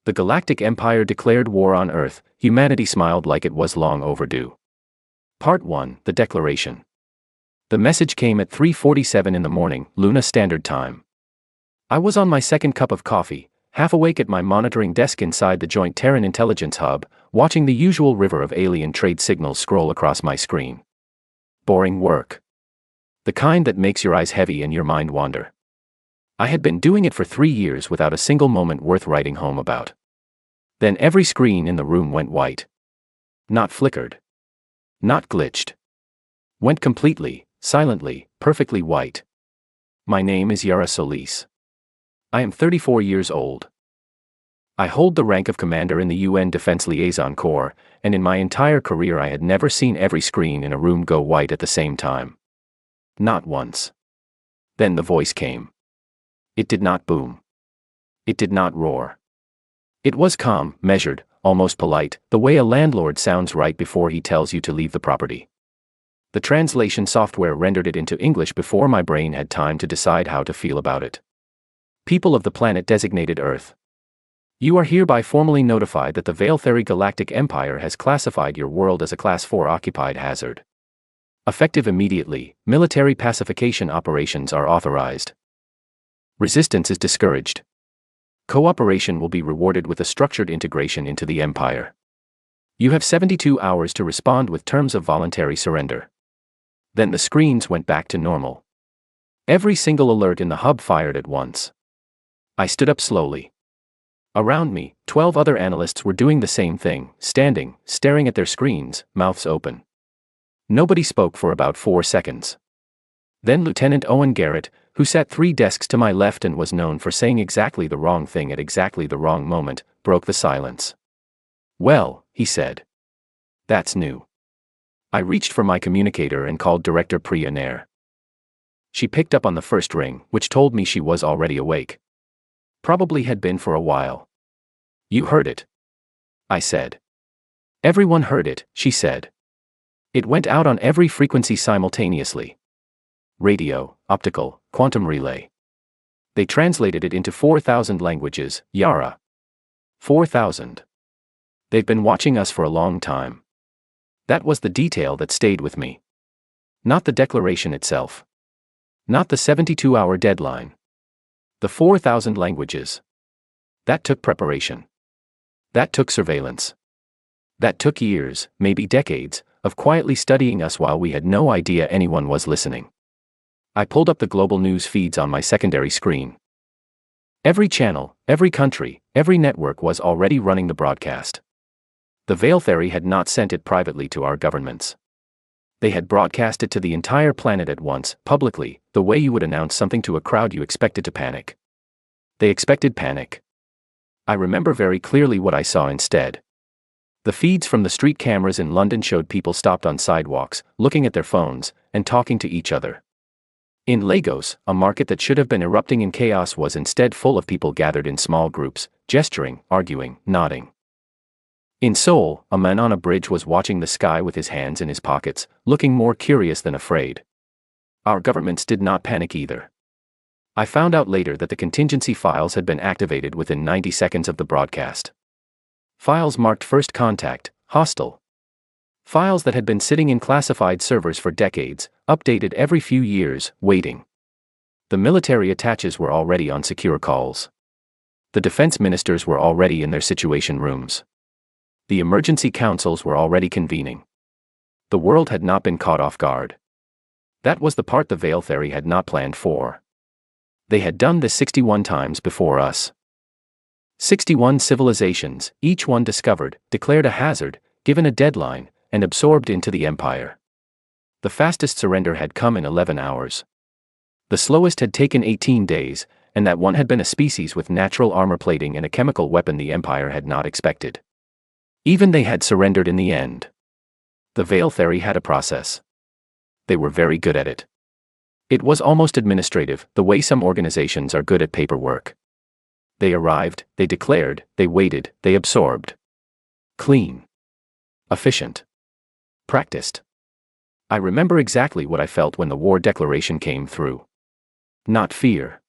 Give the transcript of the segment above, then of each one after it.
The Galactic Empire declared war on Earth. Humanity smiled like it was long overdue. Part 1, The Declaration. The message came at 3:47 in the morning, Luna Standard Time. I was on my second cup of coffee, half awake at my monitoring desk inside the Joint Terran Intelligence Hub, watching the usual river of alien trade signals scroll across my screen. Boring work. The kind that makes your eyes heavy and your mind wander. I had been doing it for 3 years without a single moment worth writing home about. Then every screen in the room went white. Not flickered. Not glitched. Went completely, silently, perfectly white. My name is Yara Solis. I am 34 years old. I hold the rank of commander in the UN Defense Liaison Corps, and in my entire career I had never seen every screen in a room go white at the same time. Not once. Then the voice came. It did not boom. It did not roar. It was calm, measured, almost polite, the way a landlord sounds right before he tells you to leave the property. The translation software rendered it into English before my brain had time to decide how to feel about it. People of the planet designated Earth. You are hereby formally notified that the Veiltheri Galactic Empire has classified your world as a Class 4 occupied hazard. Effective immediately, military pacification operations are authorized. Resistance is discouraged. Cooperation will be rewarded with a structured integration into the Empire. You have 72 hours to respond with terms of voluntary surrender. Then the screens went back to normal. Every single alert in the hub fired at once. I stood up slowly. Around me, 12 other analysts were doing the same thing, standing, staring at their screens, mouths open. Nobody spoke for about 4 seconds. Then Lieutenant Owen Garrett, who sat 3 desks to my left and was known for saying exactly the wrong thing at exactly the wrong moment, broke the silence. "Well," he said. "That's new." I reached for my communicator and called Director Priya Nair. She picked up on the first ring, which told me she was already awake. Probably had been for a while. "You heard it," I said. "Everyone heard it," she said. "It went out on every frequency simultaneously. Radio, optical, quantum relay. They translated it into 4,000 languages, Yara. 4,000. They've been watching us for a long time." That was the detail that stayed with me. Not the declaration itself. Not the 72-hour deadline. The 4,000 languages. That took preparation. That took surveillance. That took years, maybe decades, of quietly studying us while we had no idea anyone was listening. I pulled up the global news feeds on my secondary screen. Every channel, every country, every network was already running the broadcast. The Veiltheri had not sent it privately to our governments. They had broadcast it to the entire planet at once, publicly, the way you would announce something to a crowd you expected to panic. They expected panic. I remember very clearly what I saw instead. The feeds from the street cameras in London showed people stopped on sidewalks, looking at their phones, and talking to each other. In Lagos, a market that should have been erupting in chaos was instead full of people gathered in small groups, gesturing, arguing, nodding. In Seoul, a man on a bridge was watching the sky with his hands in his pockets, looking more curious than afraid. Our governments did not panic either. I found out later that the contingency files had been activated within 90 seconds of the broadcast. Files marked first contact, hostile. Files that had been sitting in classified servers for decades, updated every few years, waiting. The military attaches were already on secure calls. The defense ministers were already in their situation rooms. The emergency councils were already convening. The world had not been caught off guard. That was the part the Veiltheri had not planned for. They had done this 61 times before us. 61 civilizations, each one discovered, declared a hazard, given a deadline, and absorbed into the empire. The fastest surrender had come in 11 hours. The slowest had taken 18 days, and that one had been a species with natural armor plating and a chemical weapon the empire had not expected. Even they had surrendered in the end. The Veiltheri had a process. They were very good at it. It was almost administrative, the way some organizations are good at paperwork. They arrived, they declared, they waited, they absorbed. Clean. Efficient. Practiced. I remember exactly what I felt when the war declaration came through. Not fear.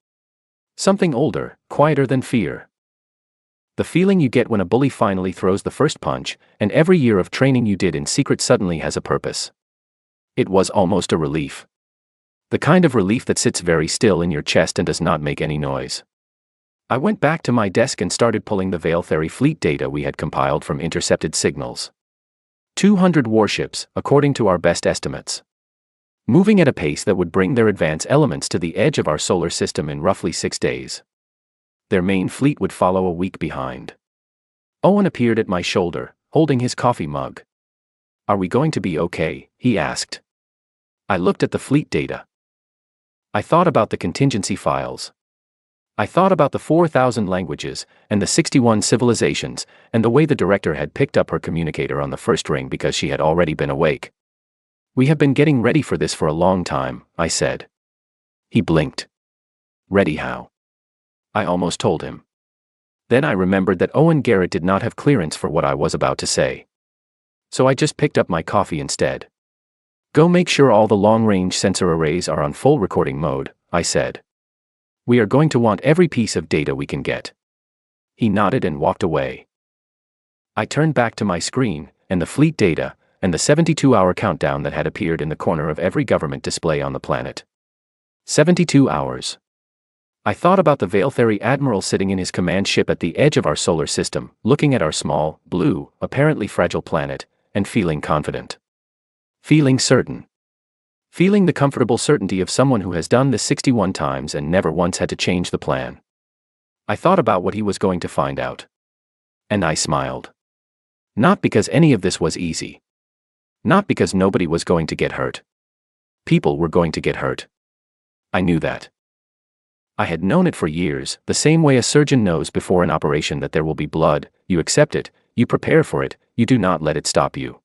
Something older, quieter than fear. The feeling you get when a bully finally throws the first punch, and every year of training you did in secret suddenly has a purpose. It was almost a relief. The kind of relief that sits very still in your chest and does not make any noise. I went back to my desk and started pulling the Veil Theory fleet data we had compiled from intercepted signals. 200 warships, according to our best estimates. Moving at a pace that would bring their advanced elements to the edge of our solar system in roughly 6 days. Their main fleet would follow a week behind. Owen appeared at my shoulder, holding his coffee mug. "Are we going to be okay?" he asked. I looked at the fleet data. I thought about the contingency files. I thought about the 4,000 languages, and the 61 civilizations, and the way the director had picked up her communicator on the first ring because she had already been awake. "We have been getting ready for this for a long time," I said. He blinked. "Ready how?" I almost told him. Then I remembered that Owen Garrett did not have clearance for what I was about to say. So I just picked up my coffee instead. "Go make sure all the long-range sensor arrays are on full recording mode," I said. "We are going to want every piece of data we can get." He nodded and walked away. I turned back to my screen, and the fleet data, and the 72-hour countdown that had appeared in the corner of every government display on the planet. 72 hours. I thought about the Veil Theory admiral sitting in his command ship at the edge of our solar system, looking at our small, blue, apparently fragile planet, and feeling confident. Feeling certain. Feeling the comfortable certainty of someone who has done this 61 times and never once had to change the plan. I thought about what he was going to find out. And I smiled. Not because any of this was easy. Not because nobody was going to get hurt. People were going to get hurt. I knew that. I had known it for years, the same way a surgeon knows before an operation that there will be blood. You accept it, you prepare for it, you do not let it stop you.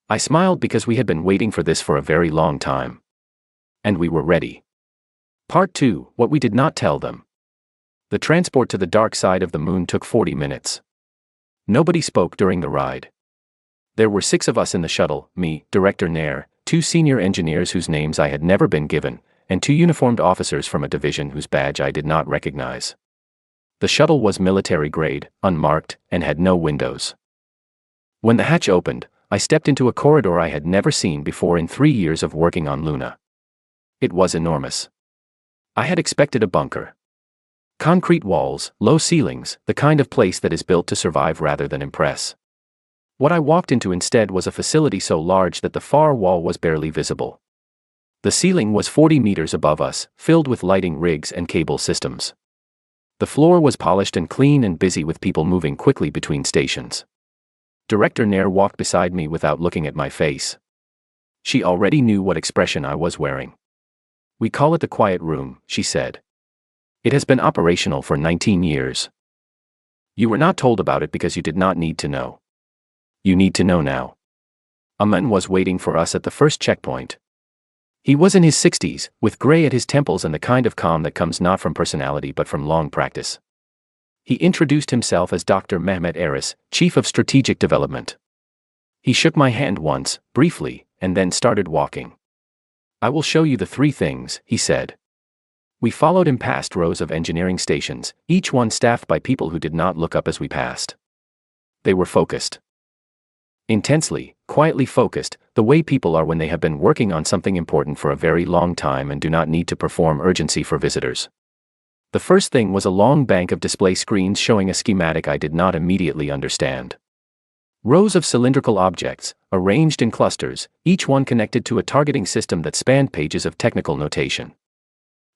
I smiled because we had been waiting for this for a very long time. And we were ready. Part 2, what we did not tell them. The transport to the dark side of the moon took 40 minutes. Nobody spoke during the ride. There were 6 of us in the shuttle, me, Director Nair, 2 senior engineers whose names I had never been given, and 2 uniformed officers from a division whose badge I did not recognize. The shuttle was military grade, unmarked, and had no windows. When the hatch opened, I stepped into a corridor I had never seen before in 3 years of working on Luna. It was enormous. I had expected a bunker. Concrete walls, low ceilings, the kind of place that is built to survive rather than impress. What I walked into instead was a facility so large that the far wall was barely visible. The ceiling was 40 meters above us, filled with lighting rigs and cable systems. The floor was polished and clean and busy with people moving quickly between stations. Director Nair walked beside me without looking at my face. She already knew what expression I was wearing. "We call it the quiet room," she said. "It has been operational for 19 years. You were not told about it because you did not need to know. You need to know now." A man was waiting for us at the first checkpoint. He was in his 60s, with gray at his temples and the kind of calm that comes not from personality but from long practice. He introduced himself as Dr. Mehmet Aris, Chief of Strategic Development. He shook my hand once, briefly, and then started walking. "I will show you the 3 things," he said. We followed him past rows of engineering stations, each one staffed by people who did not look up as we passed. They were focused. Intensely, quietly focused, the way people are when they have been working on something important for a very long time and do not need to perform urgency for visitors. The first thing was a long bank of display screens showing a schematic I did not immediately understand. Rows of cylindrical objects, arranged in clusters, each one connected to a targeting system that spanned pages of technical notation.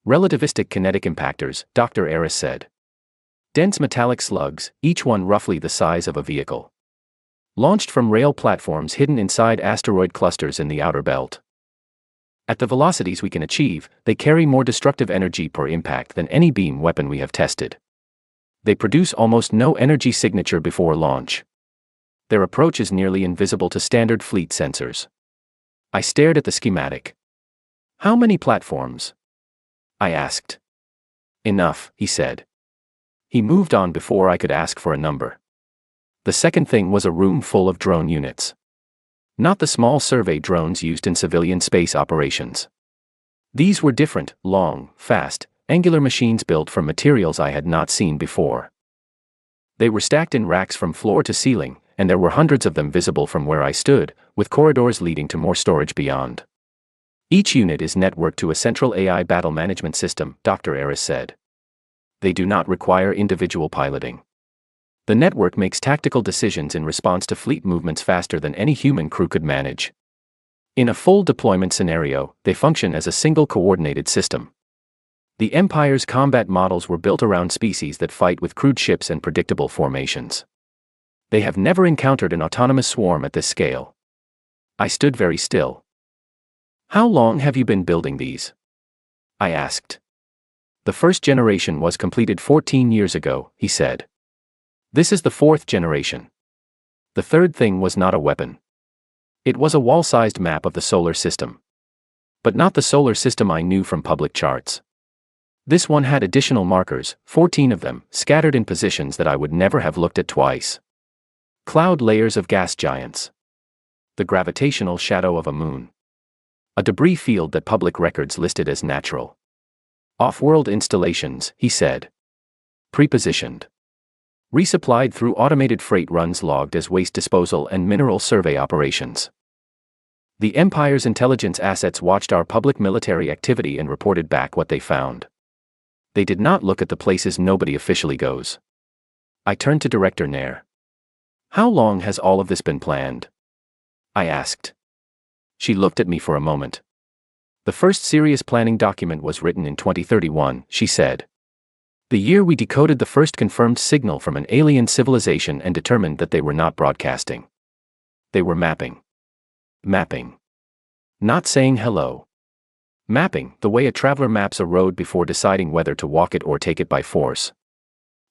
Relativistic kinetic impactors, Dr. Aris said. Dense metallic slugs, each one roughly the size of a vehicle. Launched from rail platforms hidden inside asteroid clusters in the outer belt. At the velocities we can achieve, they carry more destructive energy per impact than any beam weapon we have tested. They produce almost no energy signature before launch. Their approach is nearly invisible to standard fleet sensors. I stared at the schematic. "How many platforms?" I asked. "Enough," he said. He moved on before I could ask for a number. The second thing was a room full of drone units. Not the small survey drones used in civilian space operations. These were different, long, fast, angular machines built from materials I had not seen before. They were stacked in racks from floor to ceiling, and there were hundreds of them visible from where I stood, with corridors leading to more storage beyond. Each unit is networked to a central AI battle management system, Dr. Aris said. They do not require individual piloting. The network makes tactical decisions in response to fleet movements faster than any human crew could manage. In a full deployment scenario, they function as a single coordinated system. The Empire's combat models were built around species that fight with crude ships and predictable formations. They have never encountered an autonomous swarm at this scale. I stood very still. How long have you been building these? I asked. The first generation was completed 14 years ago, he said. This is the fourth generation. The third thing was not a weapon. It was a wall-sized map of the solar system. But not the solar system I knew from public charts. This one had additional markers, 14 of them, scattered in positions that I would never have looked at twice. Cloud layers of gas giants. The gravitational shadow of a moon. A debris field that public records listed as natural. Off-world installations, he said. Prepositioned. Resupplied through automated freight runs logged as waste disposal and mineral survey operations. The Empire's intelligence assets watched our public military activity and reported back what they found. They did not look at the places nobody officially goes. I turned to Director Nair. How long has all of this been planned? I asked. She looked at me for a moment. The first serious planning document was written in 2031, she said. The year we decoded the first confirmed signal from an alien civilization and determined that they were not broadcasting. They were mapping. Mapping. Not saying hello. Mapping, the way a traveler maps a road before deciding whether to walk it or take it by force.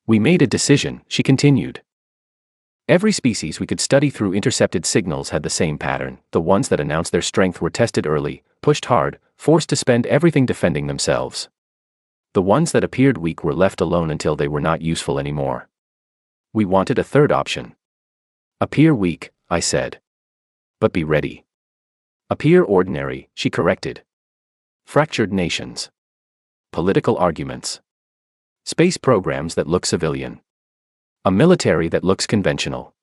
We made a decision, she continued. Every species we could study through intercepted signals had the same pattern. The ones that announced their strength were tested early, pushed hard, forced to spend everything defending themselves. The ones that appeared weak were left alone until they were not useful anymore. We wanted a third option. Appear weak, I said. But be ready. Appear ordinary, she corrected. Fractured nations. Political arguments. Space programs that look civilian. A military that looks conventional.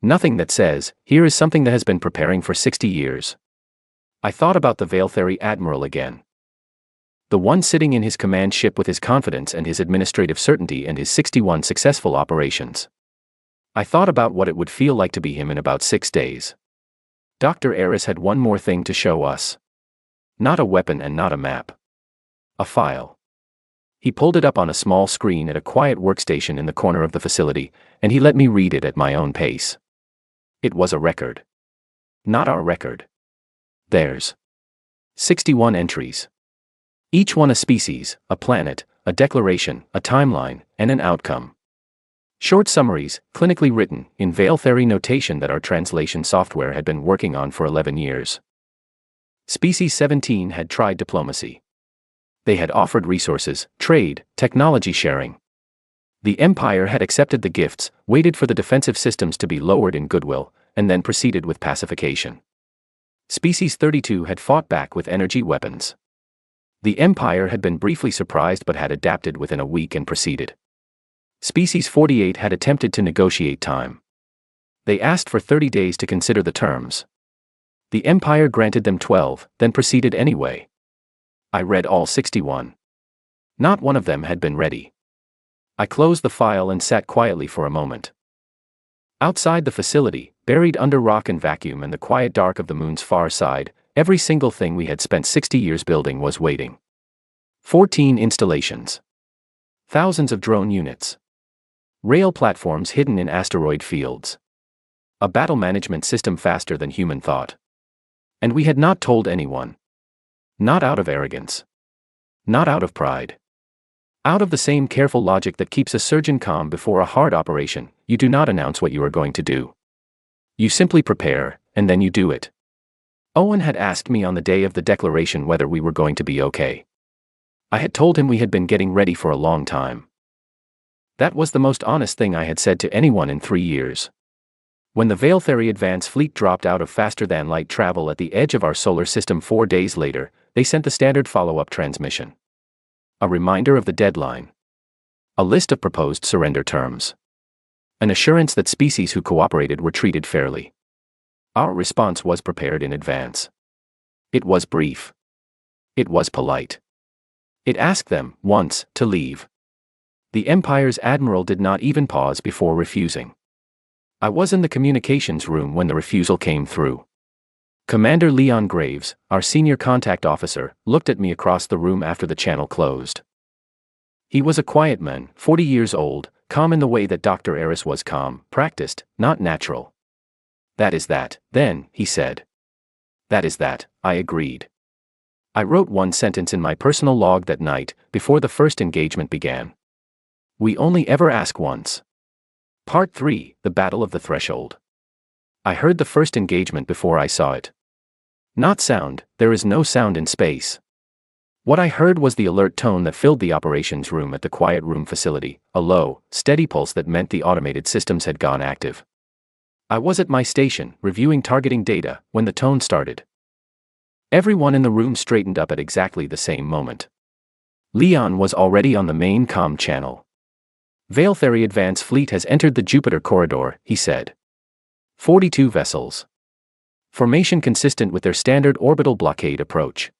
Nothing that says, here is something that has been preparing for 60 years. I thought about the Veiltheri Admiral again. The one sitting in his command ship with his confidence and his administrative certainty and his 61 successful operations. I thought about what it would feel like to be him in about 6 days. Dr. Aris had one more thing to show us. Not a weapon and not a map. A file. He pulled it up on a small screen at a quiet workstation in the corner of the facility, and he let me read it at my own pace. It was a record. Not our record. Theirs. 61 entries. Each one a species, a planet, a declaration, a timeline, and an outcome. Short summaries, clinically written, in Veiltheri notation that our translation software had been working on for 11 years. Species 17 had tried diplomacy. They had offered resources, trade, technology sharing. The Empire had accepted the gifts, waited for the defensive systems to be lowered in goodwill, and then proceeded with pacification. Species 32 had fought back with energy weapons. The Empire had been briefly surprised but had adapted within a week and proceeded. Species 48 had attempted to negotiate time. They asked for 30 days to consider the terms. The Empire granted them 12, then proceeded anyway. I read all 61. Not one of them had been ready. I closed the file and sat quietly for a moment. Outside the facility, buried under rock and vacuum and the quiet dark of the moon's far side, every single thing we had spent 60 years building was waiting. 14 installations. Thousands of drone units. Rail platforms hidden in asteroid fields. A battle management system faster than human thought. And we had not told anyone. Not out of arrogance. Not out of pride. Out of the same careful logic that keeps a surgeon calm before a hard operation, you do not announce what you are going to do. You simply prepare, and then you do it. Owen had asked me on the day of the declaration whether we were going to be okay. I had told him we had been getting ready for a long time. That was the most honest thing I had said to anyone in 3 years. When the Veiltheri Advance Fleet dropped out of faster-than-light travel at the edge of our solar system 4 days later, they sent the standard follow-up transmission. A reminder of the deadline. A list of proposed surrender terms. An assurance that species who cooperated were treated fairly. Our response was prepared in advance. It was brief. It was polite. It asked them, once, to leave. The Empire's admiral did not even pause before refusing. I was in the communications room when the refusal came through. Commander Leon Graves, our senior contact officer, looked at me across the room after the channel closed. He was a quiet man, 40 years old, calm in the way that Dr. Eris was calm, practiced, not natural. "That is that, then," he said. "That is that," I agreed. I wrote one sentence in my personal log that night, before the first engagement began. We only ever ask once. Part 3, The Battle of the Threshold. I heard the first engagement before I saw it. Not sound, there is no sound in space. What I heard was the alert tone that filled the operations room at the quiet room facility, a low, steady pulse that meant the automated systems had gone active. I was at my station, reviewing targeting data, when the tone started. Everyone in the room straightened up at exactly the same moment. Leon was already on the main comm channel. "Veiltheri Advance Fleet has entered the Jupiter corridor," he said. 42 vessels. Formation consistent with their standard orbital blockade approach.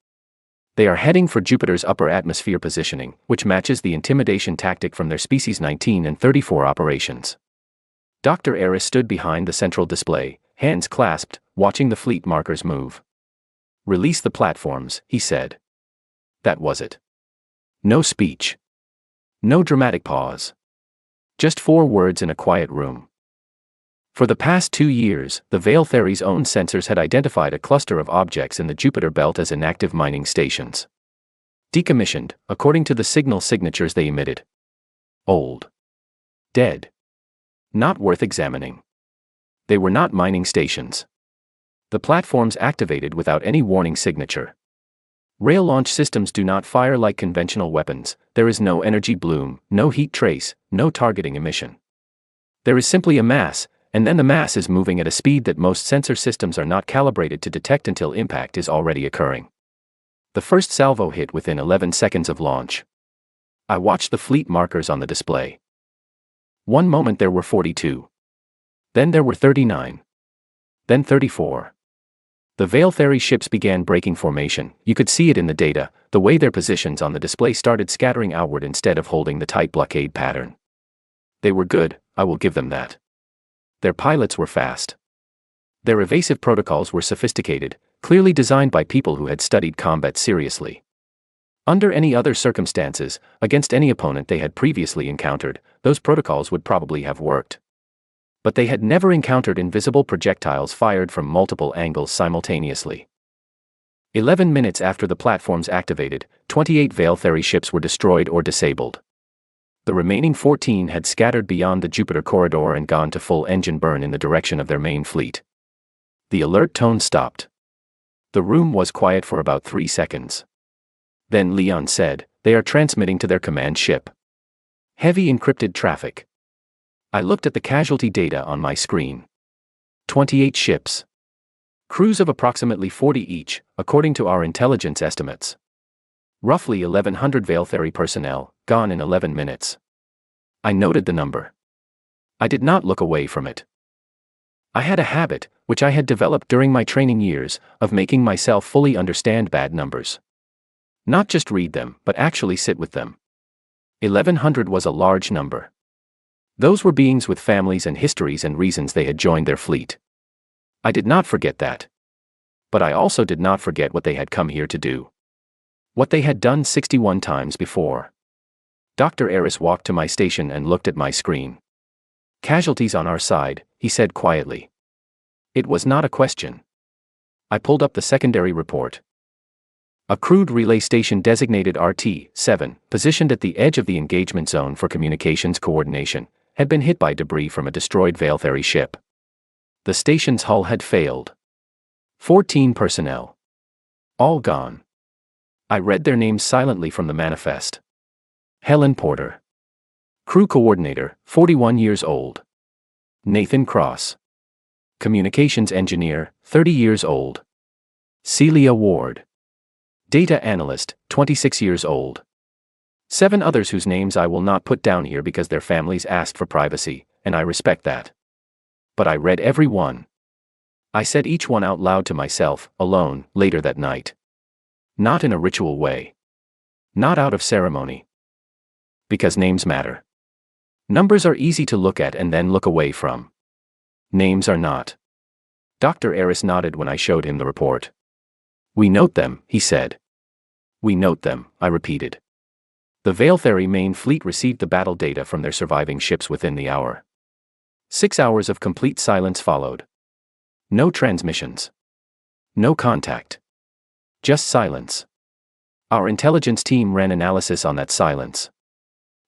They are heading for Jupiter's upper atmosphere positioning, which matches the intimidation tactic from their Species 19 and 34 operations. Dr. Eris stood behind the central display, hands clasped, watching the fleet markers move. "Release the platforms," he said. That was it. No speech. No dramatic pause. Just 4 words in a quiet room. For the past 2 years, the Veiltheri's own sensors had identified a cluster of objects in the Jupiter belt as inactive mining stations. Decommissioned, according to the signal signatures they emitted. Old. Dead. Not worth examining. They were not mining stations. The platforms activated without any warning signature. Rail launch systems do not fire like conventional weapons. There is no energy bloom, no heat trace, no targeting emission. There is simply a mass, and then the mass is moving at a speed that most sensor systems are not calibrated to detect until impact is already occurring. The first salvo hit within 11 seconds of launch. I watched the fleet markers on the display. One moment there were 42. Then there were 39. Then 34. The Veiltheri ships began breaking formation. You could see it in the data, the way their positions on the display started scattering outward instead of holding the tight blockade pattern. They were good, I will give them that. Their pilots were fast. Their evasive protocols were sophisticated, clearly designed by people who had studied combat seriously. Under any other circumstances, against any opponent they had previously encountered, those protocols would probably have worked. But they had never encountered invisible projectiles fired from multiple angles simultaneously. 11 minutes after the platforms activated, 28 Veiltheri ships were destroyed or disabled. The remaining 14 had scattered beyond the Jupiter corridor and gone to full engine burn in the direction of their main fleet. The alert tone stopped. The room was quiet for about 3 seconds. Then Leon said, "They are transmitting to their command ship. Heavy encrypted traffic." I looked at the casualty data on my screen. 28 ships. Crews of approximately 40 each, according to our intelligence estimates. Roughly 1,100 Veiltheri personnel, gone in 11 minutes. I noted the number. I did not look away from it. I had a habit, which I had developed during my training years, of making myself fully understand bad numbers. Not just read them, but actually sit with them. 1,100 was a large number. Those were beings with families and histories and reasons they had joined their fleet. I did not forget that. But I also did not forget what they had come here to do. What they had done 61 times before. Dr. Eris walked to my station and looked at my screen. "Casualties on our side," he said quietly. It was not a question. I pulled up the secondary report. A crewed relay station designated RT-7, positioned at the edge of the engagement zone for communications coordination, had been hit by debris from a destroyed Veiltheri ship. The station's hull had failed. 14 personnel. All gone. I read their names silently from the manifest. Helen Porter. Crew Coordinator, 41 years old. Nathan Cross. Communications Engineer, 30 years old. Celia Ward. Data Analyst, 26 years old. 7 others whose names I will not put down here because their families asked for privacy, and I respect that. But I read every one. I said each one out loud to myself, alone, later that night. Not in a ritual way. Not out of ceremony. Because names matter. Numbers are easy to look at and then look away from. Names are not. Dr. Eris nodded when I showed him the report. We note them, he said. We note them, I repeated. The Veiltheri main fleet received the battle data from their surviving ships within the hour. 6 hours of complete silence followed. No transmissions. No contact. Just silence. Our intelligence team ran analysis on that silence.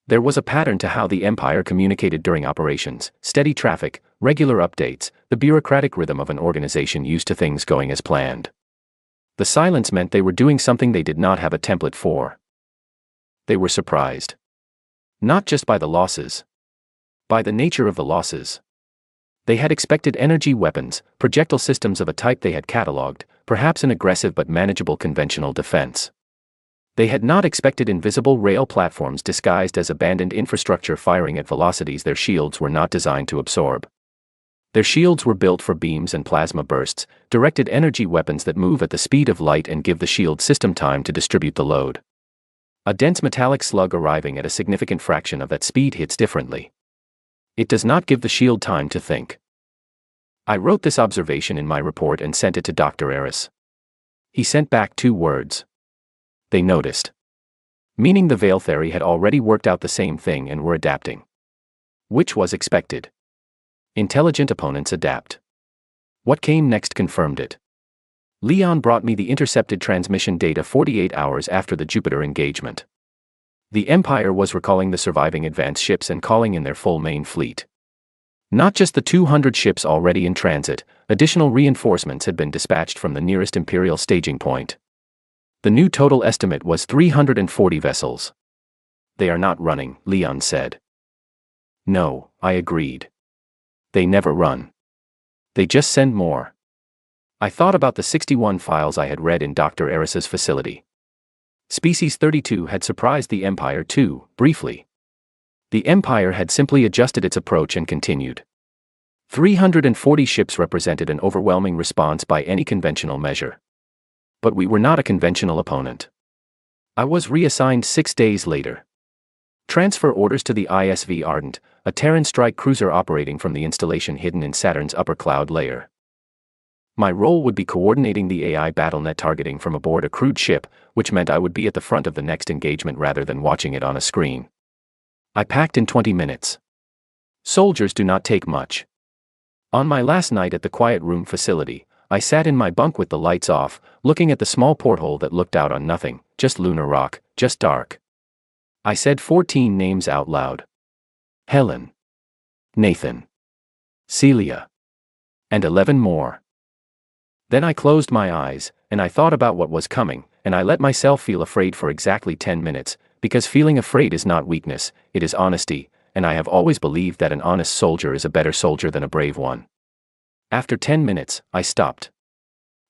There was a pattern to how the Empire communicated during operations: steady traffic, regular updates, the bureaucratic rhythm of an organization used to things going as planned. The silence meant they were doing something they did not have a template for. They were surprised. Not just by the losses. By the nature of the losses. They had expected energy weapons, projectile systems of a type they had catalogued, perhaps an aggressive but manageable conventional defense. They had not expected invisible rail platforms disguised as abandoned infrastructure firing at velocities their shields were not designed to absorb. Their shields were built for beams and plasma bursts, directed energy weapons that move at the speed of light and give the shield system time to distribute the load. A dense metallic slug arriving at a significant fraction of that speed hits differently. It does not give the shield time to think. I wrote this observation in my report and sent it to Dr. Eris. He sent back 2 words. They noticed. Meaning the Veiltheri had already worked out the same thing and were adapting. Which was expected. Intelligent opponents adapt. What came next confirmed it. Leon brought me the intercepted transmission data 48 hours after the Jupiter engagement. The Empire was recalling the surviving advanced ships and calling in their full main fleet. Not just the 200 ships already in transit, additional reinforcements had been dispatched from the nearest Imperial staging point. The new total estimate was 340 vessels. They are not running, Leon said. No, I agreed. They never run. They just send more. I thought about the 61 files I had read in Dr. Eris's facility. Species 32 had surprised the Empire too, briefly. The Empire had simply adjusted its approach and continued. 340 ships represented an overwhelming response by any conventional measure. But we were not a conventional opponent. I was reassigned 6 days later. Transfer orders to the ISV Ardent, a Terran strike cruiser operating from the installation hidden in Saturn's upper cloud layer. My role would be coordinating the AI battlenet targeting from aboard a crewed ship, which meant I would be at the front of the next engagement rather than watching it on a screen. I packed in 20 minutes. Soldiers do not take much. On my last night at the quiet room facility, I sat in my bunk with the lights off, looking at the small porthole that looked out on nothing, just lunar rock, just dark. I said 14 names out loud. Helen. Nathan. Celia. And 11 more. Then I closed my eyes, and I thought about what was coming, and I let myself feel afraid for exactly 10 minutes, because feeling afraid is not weakness, it is honesty, and I have always believed that an honest soldier is a better soldier than a brave one. After 10 minutes, I stopped.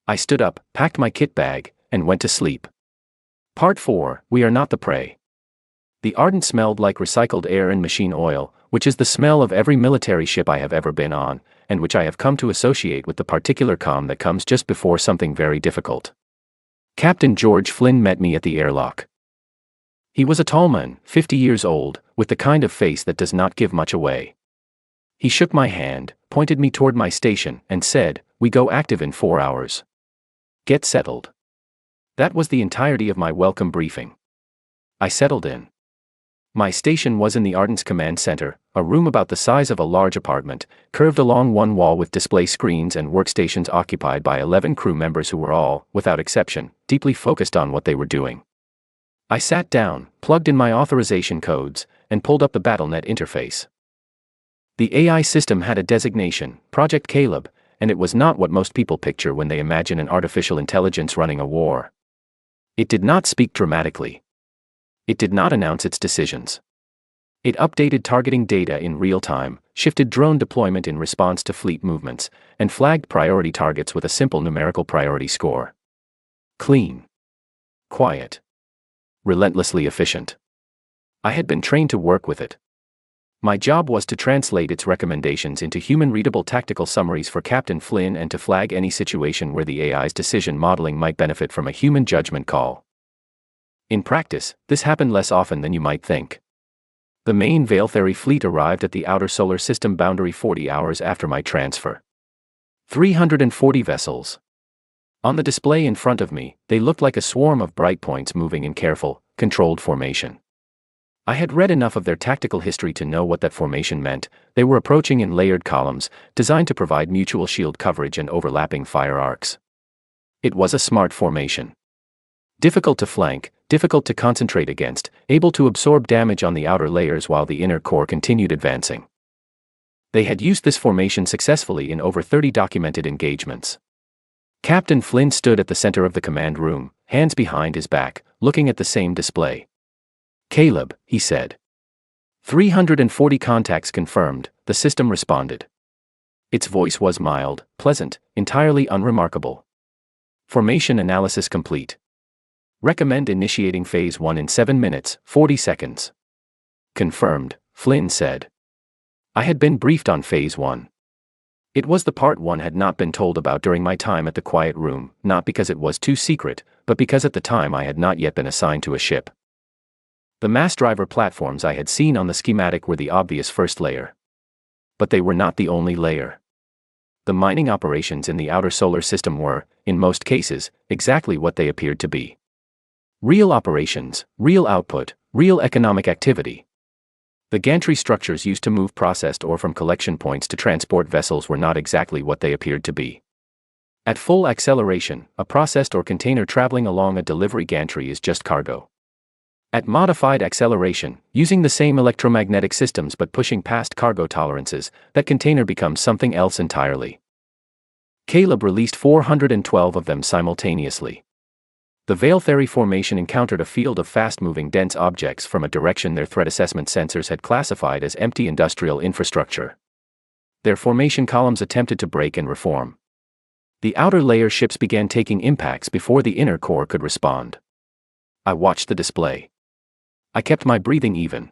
I stood up, packed my kit bag, and went to sleep. Part 4, We Are Not the Prey. The Ardent smelled like recycled air and machine oil, which is the smell of every military ship I have ever been on, and which I have come to associate with the particular calm that comes just before something very difficult. Captain George Flynn met me at the airlock. He was a tall man, 50 years old, with the kind of face that does not give much away. He shook my hand, pointed me toward my station, and said, "We go active in 4 hours. Get settled." That was the entirety of my welcome briefing. I settled in. My station was in the Ardent's command center, a room about the size of a large apartment, curved along one wall with display screens and workstations occupied by 11 crew members who were all, without exception, deeply focused on what they were doing. I sat down, plugged in my authorization codes, and pulled up the BattleNet interface. The AI system had a designation, Project Caleb, and it was not what most people picture when they imagine an artificial intelligence running a war. It did not speak dramatically. It did not announce its decisions. It updated targeting data in real time, shifted drone deployment in response to fleet movements, and flagged priority targets with a simple numerical priority score. Clean. Quiet. Relentlessly efficient. I had been trained to work with it. My job was to translate its recommendations into human-readable tactical summaries for Captain Flynn and to flag any situation where the AI's decision modeling might benefit from a human judgment call. In practice, this happened less often than you might think. The main Veiltheri fleet arrived at the outer solar system boundary 40 hours after my transfer. 340 vessels. On the display in front of me, they looked like a swarm of bright points moving in careful, controlled formation. I had read enough of their tactical history to know what that formation meant. They were approaching in layered columns, designed to provide mutual shield coverage and overlapping fire arcs. It was a smart formation. Difficult to flank, difficult to concentrate against, able to absorb damage on the outer layers while the inner core continued advancing. They had used this formation successfully in over 30 documented engagements. Captain Flynn stood at the center of the command room, hands behind his back, looking at the same display. "Caleb," he said. 340 contacts confirmed, the system responded. Its voice was mild, pleasant, entirely unremarkable. Formation analysis complete. Recommend initiating Phase 1 in 7 minutes, 40 seconds. Confirmed, Flynn said. I had been briefed on Phase 1. It was the part one had not been told about during my time at the quiet room, not because it was too secret, but because at the time I had not yet been assigned to a ship. The mass driver platforms I had seen on the schematic were the obvious first layer. But they were not the only layer. The mining operations in the outer solar system were, in most cases, exactly what they appeared to be. Real operations, real output, real economic activity. The gantry structures used to move processed ore from collection points to transport vessels were not exactly what they appeared to be. At full acceleration, a processed or container traveling along a delivery gantry is just cargo. At modified acceleration, using the same electromagnetic systems but pushing past cargo tolerances, that container becomes something else entirely. Caleb released 412 of them simultaneously. The Veiltheri formation encountered a field of fast-moving dense objects from a direction their threat assessment sensors had classified as empty industrial infrastructure. Their formation columns attempted to break and reform. The outer layer ships began taking impacts before the inner core could respond. I watched the display. I kept my breathing even.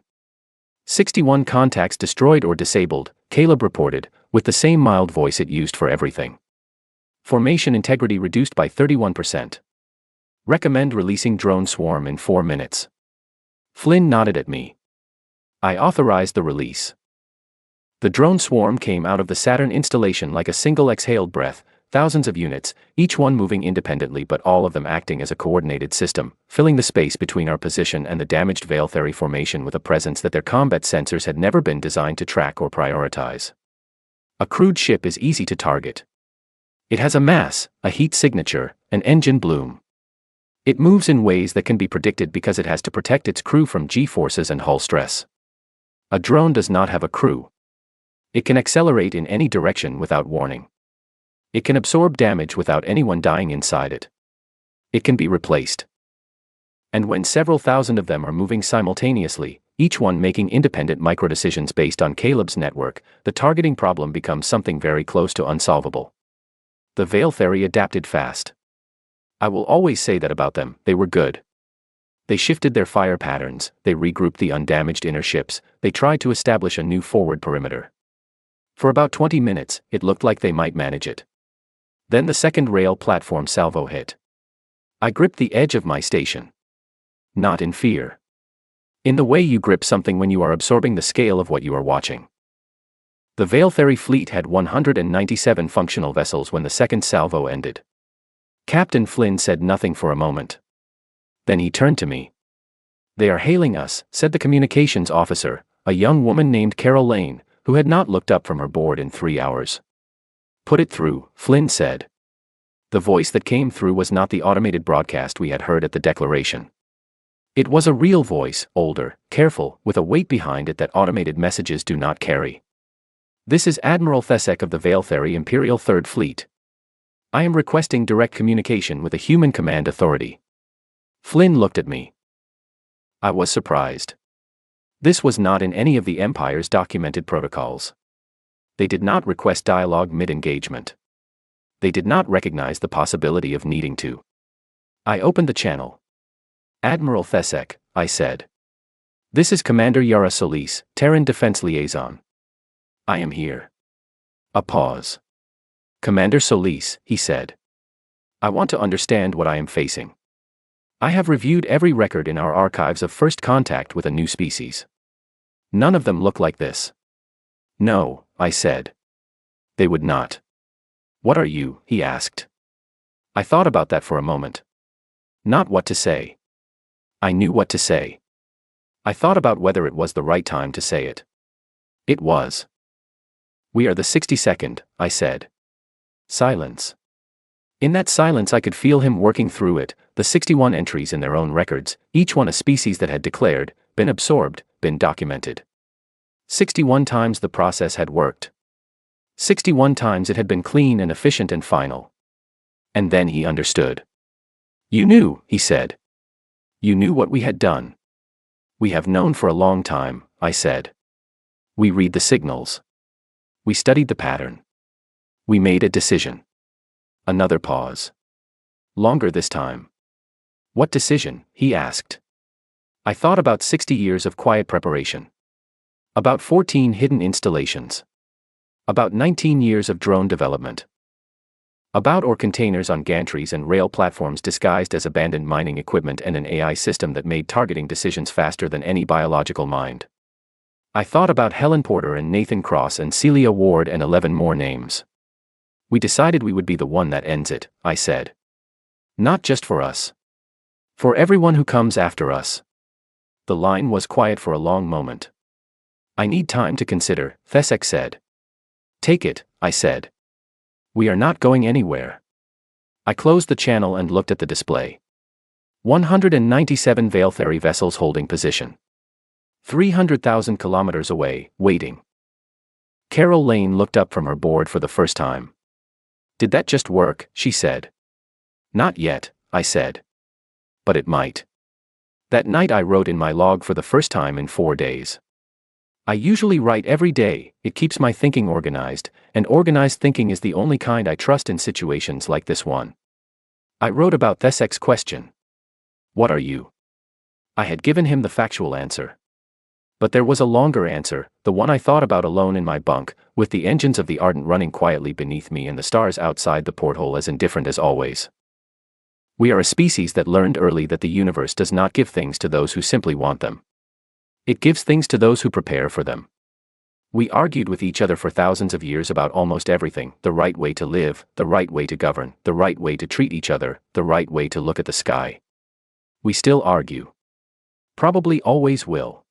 61 contacts destroyed or disabled, Caleb reported, with the same mild voice it used for everything. Formation integrity reduced by 31%. Recommend releasing drone swarm in 4 minutes. Flynn nodded at me. I authorized the release. The drone swarm came out of the Saturn installation like a single exhaled breath, thousands of units, each one moving independently but all of them acting as a coordinated system, filling the space between our position and the damaged Veiltheri formation with a presence that their combat sensors had never been designed to track or prioritize. A crewed ship is easy to target. It has a mass, a heat signature, an engine bloom. It moves in ways that can be predicted because it has to protect its crew from G-forces and hull stress. A drone does not have a crew. It can accelerate in any direction without warning. It can absorb damage without anyone dying inside it. It can be replaced. And when several thousand of them are moving simultaneously, each one making independent microdecisions based on Caleb's network, the targeting problem becomes something very close to unsolvable. The Veiltheri adapted fast. I will always say that about them, they were good. They shifted their fire patterns, they regrouped the undamaged inner ships, they tried to establish a new forward perimeter. For about 20 minutes, it looked like they might manage it. Then the second rail platform salvo hit. I gripped the edge of my station. Not in fear. In the way you grip something when you are absorbing the scale of what you are watching. The Veiltheri fleet had 197 functional vessels when the second salvo ended. Captain Flynn said nothing for a moment. Then he turned to me. "They are hailing us," said the communications officer, a young woman named Carol Lane, who had not looked up from her board in 3 hours. "Put it through," Flynn said. The voice that came through was not the automated broadcast we had heard at the declaration. It was a real voice, older, careful, with a weight behind it that automated messages do not carry. "This is Admiral Thesek of the Veiltheri Imperial Third Fleet. I am requesting direct communication with a human command authority." Flynn looked at me. I was surprised. This was not in any of the Empire's documented protocols. They did not request dialogue mid-engagement. They did not recognize the possibility of needing to. I opened the channel. "Admiral Thesek," I said. This is Commander Yara Solis, Terran Defense Liaison. I am here. A pause. Commander Solis, he said. I want to understand what I am facing. I have reviewed every record in our archives of first contact with a new species. None of them look like this. No, I said. They would not. What are you? He asked. I thought about that for a moment. Not what to say. I knew what to say. I thought about whether it was the right time to say it. It was. We are the 62nd, I said. Silence. In that silence I could feel him working through it, the 61 entries in their own records, each one a species that had declared, been absorbed, been documented. 61 times the process had worked. 61 times it had been clean and efficient and final. And then he understood. You knew, he said. You knew what we had done. We have known for a long time, I said. We read the signals. We studied the pattern. We made a decision. Another pause. Longer this time. What decision? He asked. I thought about 60 years of quiet preparation. About 14 hidden installations. About 19 years of drone development. About or containers on gantries and rail platforms disguised as abandoned mining equipment and an AI system that made targeting decisions faster than any biological mind. I thought about Helen Porter and Nathan Cross and Celia Ward and 11 more names. We decided we would be the one that ends it, I said. Not just for us. For everyone who comes after us. The line was quiet for a long moment. I need time to consider, Thesek said. Take it, I said. We are not going anywhere. I closed the channel and looked at the display. 197 Veiltheri vessels holding position. 300,000 kilometers away, waiting. Carol Lane looked up from her board for the first time. Did that just work? She said. Not yet, I said. But it might. That night I wrote in my log for the first time in 4 days. I usually write every day, it keeps my thinking organized, and organized thinking is the only kind I trust in situations like this one. I wrote about Thesek's question. What are you? I had given him the factual answer. But there was a longer answer, the one I thought about alone in my bunk, with the engines of the Ardent running quietly beneath me and the stars outside the porthole as indifferent as always. We are a species that learned early that the universe does not give things to those who simply want them. It gives things to those who prepare for them. We argued with each other for thousands of years about almost everything, the right way to live, the right way to govern, the right way to treat each other, the right way to look at the sky. We still argue. Probably always will.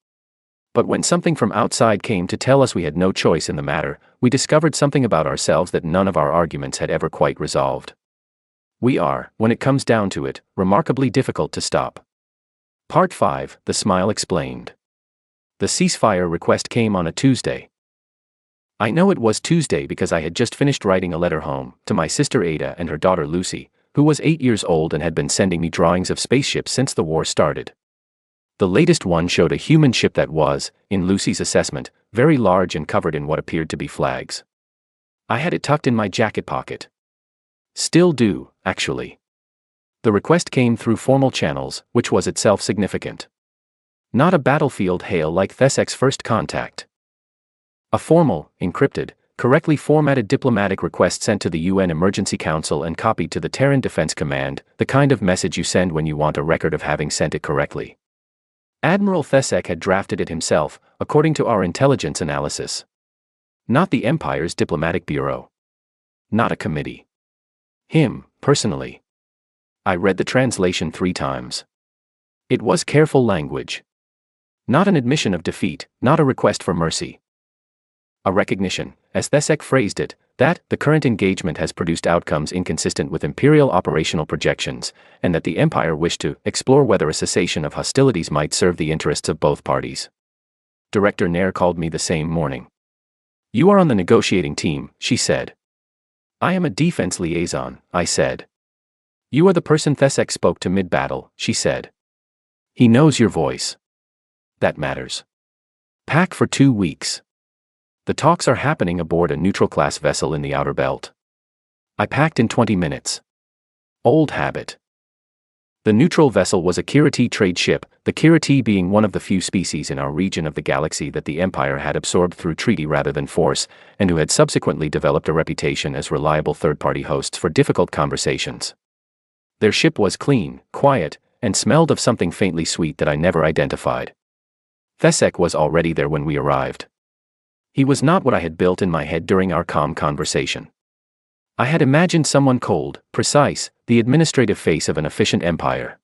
But when something from outside came to tell us we had no choice in the matter, we discovered something about ourselves that none of our arguments had ever quite resolved. We are, when it comes down to it, remarkably difficult to stop. Part 5, the smile explained. The ceasefire request came on a Tuesday. I know it was Tuesday because I had just finished writing a letter home, to my sister Ada and her daughter Lucy, who was 8 years old and had been sending me drawings of spaceships since the war started. The latest one showed a human ship that was, in Lucy's assessment, very large and covered in what appeared to be flags. I had it tucked in my jacket pocket. Still do, actually. The request came through formal channels, which was itself significant. Not a battlefield hail like Thesek's first contact. A formal, encrypted, correctly formatted diplomatic request sent to the UN Emergency Council and copied to the Terran Defense Command, the kind of message you send when you want a record of having sent it correctly. Admiral Thesek had drafted it himself, according to our intelligence analysis. Not the Empire's diplomatic bureau. Not a committee. Him, personally. I read the translation 3 times. It was careful language. Not an admission of defeat, not a request for mercy. A recognition, as Thesek phrased it, that the current engagement has produced outcomes inconsistent with imperial operational projections, and that the Empire wished to explore whether a cessation of hostilities might serve the interests of both parties. Director Nair called me the same morning. You are on the negotiating team, she said. I am a defense liaison, I said. You are the person Thesek spoke to mid-battle, she said. He knows your voice. That matters. Pack for 2 weeks. The talks are happening aboard a neutral-class vessel in the outer belt. I packed in 20 minutes. Old habit. The neutral vessel was a Kiriti trade ship, the Kiriti being one of the few species in our region of the galaxy that the Empire had absorbed through treaty rather than force, and who had subsequently developed a reputation as reliable third-party hosts for difficult conversations. Their ship was clean, quiet, and smelled of something faintly sweet that I never identified. Thesek was already there when we arrived. He was not what I had built in my head during our calm conversation. I had imagined someone cold, precise, the administrative face of an efficient empire.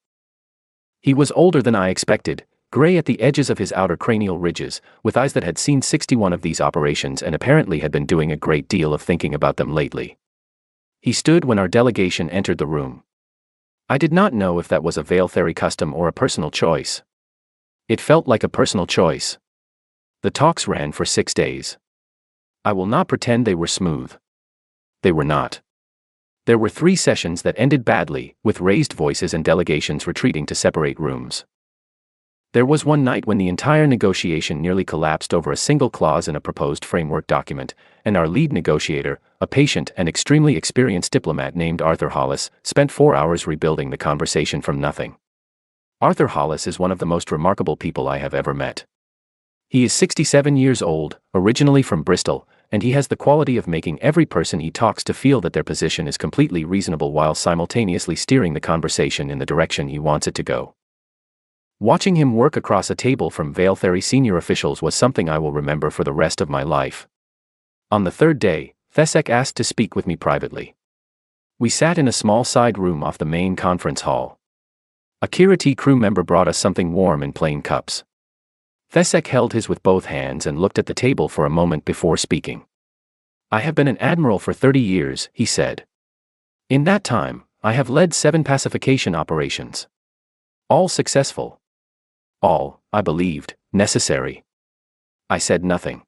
He was older than I expected, gray at the edges of his outer cranial ridges, with eyes that had seen 61 of these operations and apparently had been doing a great deal of thinking about them lately. He stood when our delegation entered the room. I did not know if that was a Veiltheri custom or a personal choice. It felt like a personal choice. The talks ran for 6 days. I will not pretend they were smooth. They were not. There were 3 sessions that ended badly, with raised voices and delegations retreating to separate rooms. There was one night when the entire negotiation nearly collapsed over a single clause in a proposed framework document, and our lead negotiator, a patient and extremely experienced diplomat named Arthur Hollis, spent 4 hours rebuilding the conversation from nothing. Arthur Hollis is one of the most remarkable people I have ever met. He is 67 years old, originally from Bristol, and he has the quality of making every person he talks to feel that their position is completely reasonable while simultaneously steering the conversation in the direction he wants it to go. Watching him work across a table from Veiltheri senior officials was something I will remember for the rest of my life. On the 3rd day, Thesek asked to speak with me privately. We sat in a small side room off the main conference hall. A Kiriti crew member brought us something warm in plain cups. Thesek held his with both hands and looked at the table for a moment before speaking. I have been an admiral for 30 years, he said. In that time, I have led 7 pacification operations. All successful. All, I believed, necessary. I said nothing.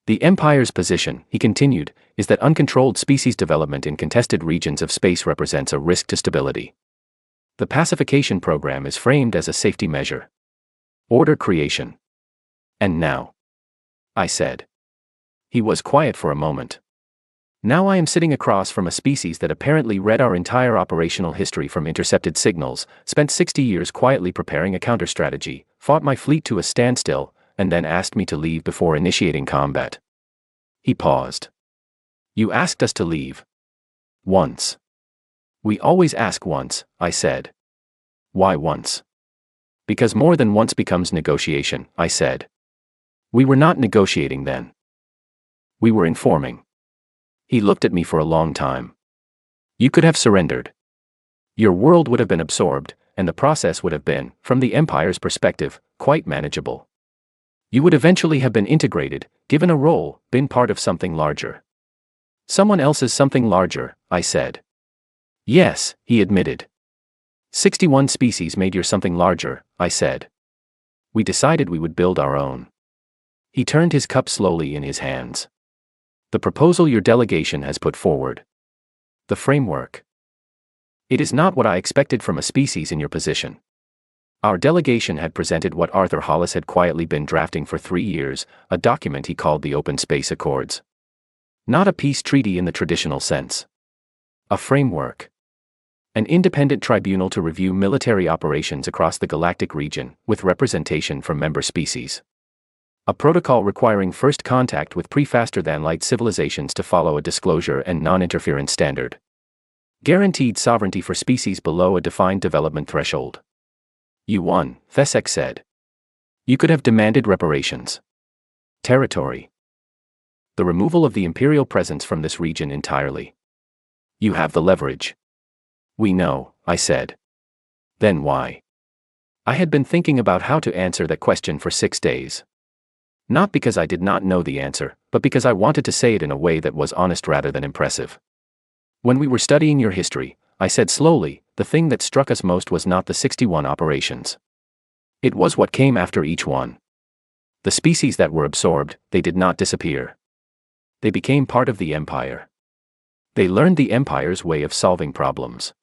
The Empire's position, he continued, is that uncontrolled species development in contested regions of space represents a risk to stability. The pacification program is framed as a safety measure. Order creation. And now? I said. He was quiet for a moment. Now I am sitting across from a species that apparently read our entire operational history from intercepted signals, spent 60 years quietly preparing a counter-strategy, fought my fleet to a standstill, and then asked me to leave before initiating combat. He paused. You asked us to leave. Once. We always ask once, I said. Why once? Because more than once becomes negotiation, I said. We were not negotiating then. We were informing. He looked at me for a long time. You could have surrendered. Your world would have been absorbed, and the process would have been, from the Empire's perspective, quite manageable. You would eventually have been integrated, given a role, been part of something larger. Someone else's something larger, I said. Yes, he admitted. 61 species made your something larger, I said. We decided we would build our own. He turned his cup slowly in his hands. The proposal your delegation has put forward. The framework. It is not what I expected from a species in your position. Our delegation had presented what Arthur Hollis had quietly been drafting for 3 years, a document he called the Open Space Accords. Not a peace treaty in the traditional sense. A framework. An independent tribunal to review military operations across the galactic region, with representation from member species. A protocol requiring first contact with pre-faster-than-light civilizations to follow a disclosure and non-interference standard. Guaranteed sovereignty for species below a defined development threshold. You won, Thesek said. You could have demanded reparations. Territory. The removal of the Imperial presence from this region entirely. You have the leverage. We know, I said. Then why? I had been thinking about how to answer that question for 6 days. Not because I did not know the answer, but because I wanted to say it in a way that was honest rather than impressive. When we were studying your history, I said slowly, the thing that struck us most was not the 61 operations. It was what came after each one. The species that were absorbed, they did not disappear. They became part of the Empire. They learned the Empire's way of solving problems.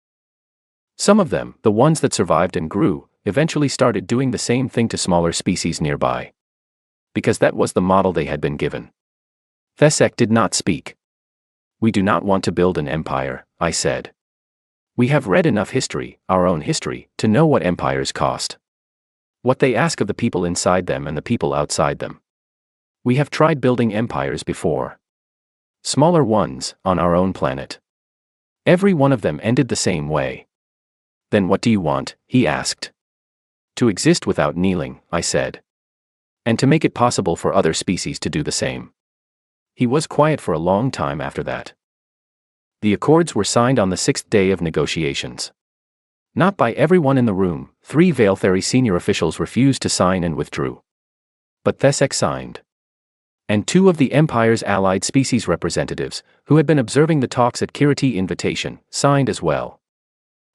Some of them, the ones that survived and grew, eventually started doing the same thing to smaller species nearby. Because that was the model they had been given. Thesek did not speak. We do not want to build an empire, I said. We have read enough history, our own history, to know what empires cost. What they ask of the people inside them and the people outside them. We have tried building empires before. Smaller ones, on our own planet. Every one of them ended the same way. Then what do you want? He asked. To exist without kneeling, I said. And to make it possible for other species to do the same. He was quiet for a long time after that. The accords were signed on the 6th day of negotiations. Not by everyone in the room. 3 Valtheri senior officials refused to sign and withdrew. But Thesek signed. And 2 of the Empire's allied species representatives, who had been observing the talks at Kiriti invitation, signed as well.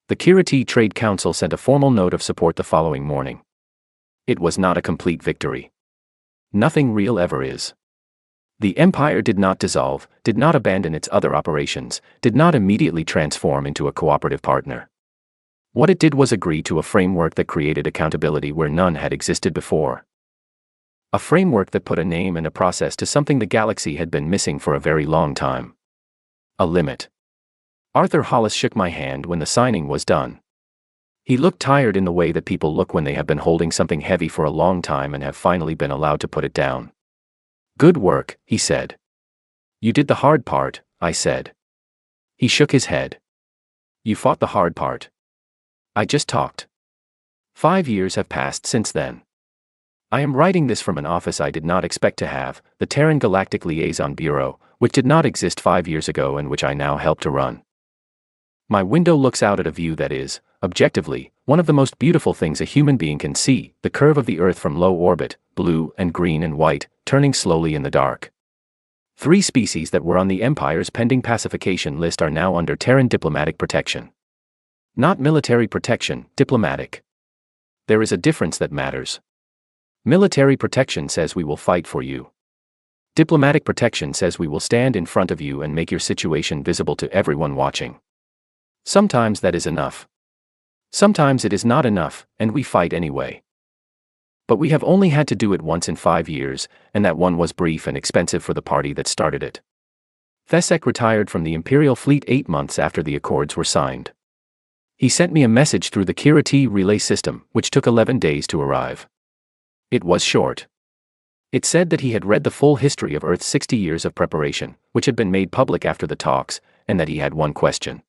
The Kiriti Trade Council sent a formal note of support the following morning. It was not a complete victory. Nothing real ever is. The Empire did not dissolve, did not abandon its other operations, did not immediately transform into a cooperative partner. What it did was agree to a framework that created accountability where none had existed before. A framework that put a name and a process to something the galaxy had been missing for a very long time. A limit. Arthur Hollis shook my hand when the signing was done. He looked tired in the way that people look when they have been holding something heavy for a long time and have finally been allowed to put it down. Good work, he said. You did the hard part, I said. He shook his head. You fought the hard part. I just talked. 5 years have passed since then. I am writing this from an office I did not expect to have, the Terran Galactic Liaison Bureau, which did not exist 5 years ago and which I now help to run. My window looks out at a view that is, objectively, one of the most beautiful things a human being can see, the curve of the Earth from low orbit, blue and green and white, turning slowly in the dark. 3 species that were on the Empire's pending pacification list are now under Terran diplomatic protection. Not military protection, diplomatic. There is a difference that matters. Military protection says we will fight for you. Diplomatic protection says we will stand in front of you and make your situation visible to everyone watching. Sometimes that is enough. Sometimes it is not enough, and we fight anyway. But we have only had to do it once in 5 years, and that one was brief and expensive for the party that started it. Thesek retired from the Imperial fleet 8 months after the accords were signed. He sent me a message through the Kiriti relay system, which took 11 days to arrive. It was short. It said that he had read the full history of Earth's 60 years of preparation, which had been made public after the talks, and that he had one question.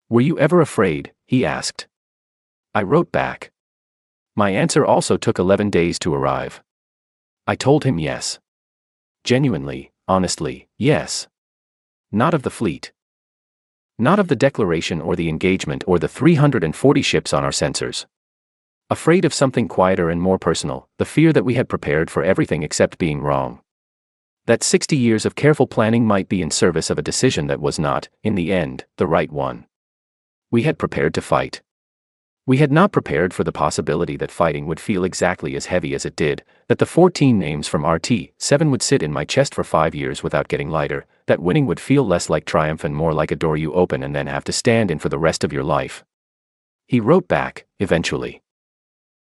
Were you ever afraid? He asked. I wrote back. My answer also took 11 days to arrive. I told him yes. Genuinely, honestly, yes. Not of the fleet. Not of the declaration or the engagement or the 340 ships on our sensors. Afraid of something quieter and more personal, the fear that we had prepared for everything except being wrong. That 60 years of careful planning might be in service of a decision that was not, in the end, the right one. We had prepared to fight. We had not prepared for the possibility that fighting would feel exactly as heavy as it did, that the 14 names from RT-7 would sit in my chest for 5 years without getting lighter, that winning would feel less like triumph and more like a door you open and then have to stand in for the rest of your life. He wrote back, eventually.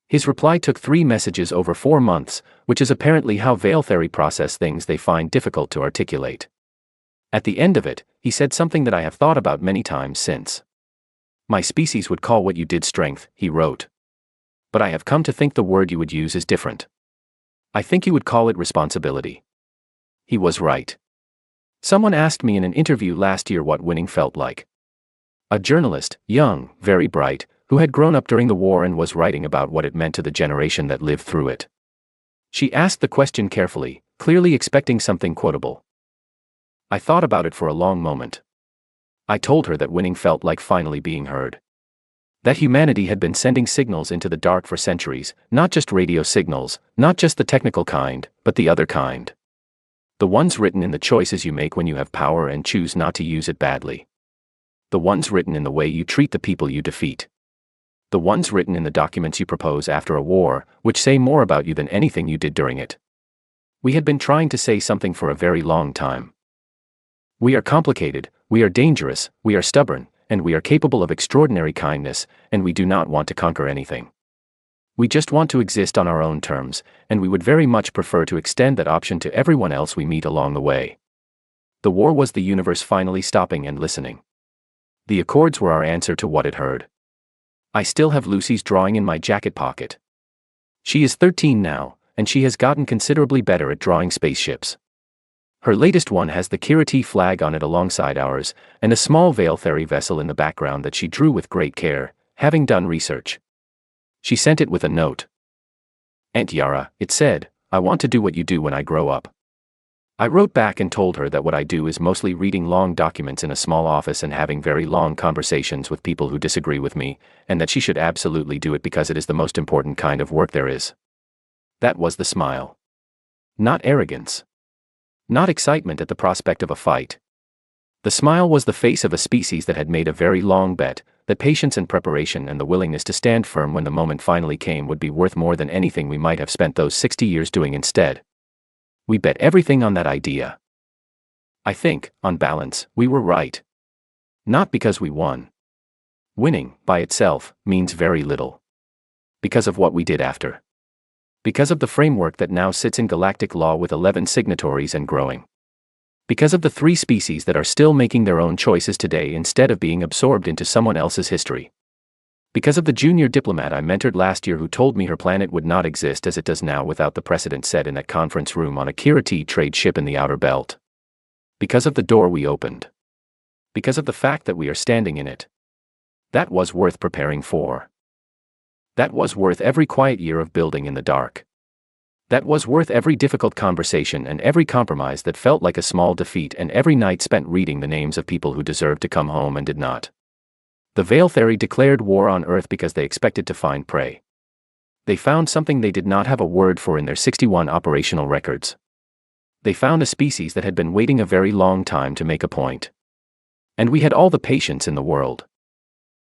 His reply took 3 messages over 4 months, which is apparently how Valtheri process things they find difficult to articulate. At the end of it, he said something that I have thought about many times since. My species would call what you did strength, he wrote. But I have come to think the word you would use is different. I think you would call it responsibility. He was right. Someone asked me in an interview last year what winning felt like. A journalist, young, very bright, who had grown up during the war and was writing about what it meant to the generation that lived through it. She asked the question carefully, clearly expecting something quotable. I thought about it for a long moment. I told her that winning felt like finally being heard. That humanity had been sending signals into the dark for centuries, not just radio signals, not just the technical kind, but the other kind. The ones written in the choices you make when you have power and choose not to use it badly. The ones written in the way you treat the people you defeat. The ones written in the documents you propose after a war, which say more about you than anything you did during it. We had been trying to say something for a very long time. We are complicated, we are dangerous, we are stubborn, and we are capable of extraordinary kindness, and we do not want to conquer anything. We just want to exist on our own terms, and we would very much prefer to extend that option to everyone else we meet along the way. The war was the universe finally stopping and listening. The Accords were our answer to what it heard. I still have Lucy's drawing in my jacket pocket. She is 13 now, and she has gotten considerably better at drawing spaceships. Her latest one has the Kiriti flag on it alongside ours, and a small Veiltheri vessel in the background that she drew with great care, having done research. She sent it with a note. Aunt Yara, it said, I want to do what you do when I grow up. I wrote back and told her that what I do is mostly reading long documents in a small office and having very long conversations with people who disagree with me, and that she should absolutely do it because it is the most important kind of work there is. That was the smile. Not arrogance. Not excitement at the prospect of a fight. The smile was the face of a species that had made a very long bet, that patience and preparation and the willingness to stand firm when the moment finally came would be worth more than anything we might have spent those 60 years doing instead. We bet everything on that idea. I think, on balance, we were right. Not because we won. Winning, by itself, means very little. Because of what we did after. Because of the framework that now sits in galactic law with 11 signatories and growing. Because of the 3 species that are still making their own choices today instead of being absorbed into someone else's history. Because of the junior diplomat I mentored last year who told me her planet would not exist as it does now without the precedent set in that conference room on a Kiriti trade ship in the outer belt. Because of the door we opened. Because of the fact that we are standing in it. That was worth preparing for. That was worth every quiet year of building in the dark. That was worth every difficult conversation and every compromise that felt like a small defeat and every night spent reading the names of people who deserved to come home and did not. The Veiltheri declared war on Earth because they expected to find prey. They found something they did not have a word for in their 61 operational records. They found a species that had been waiting a very long time to make a point. And we had all the patience in the world.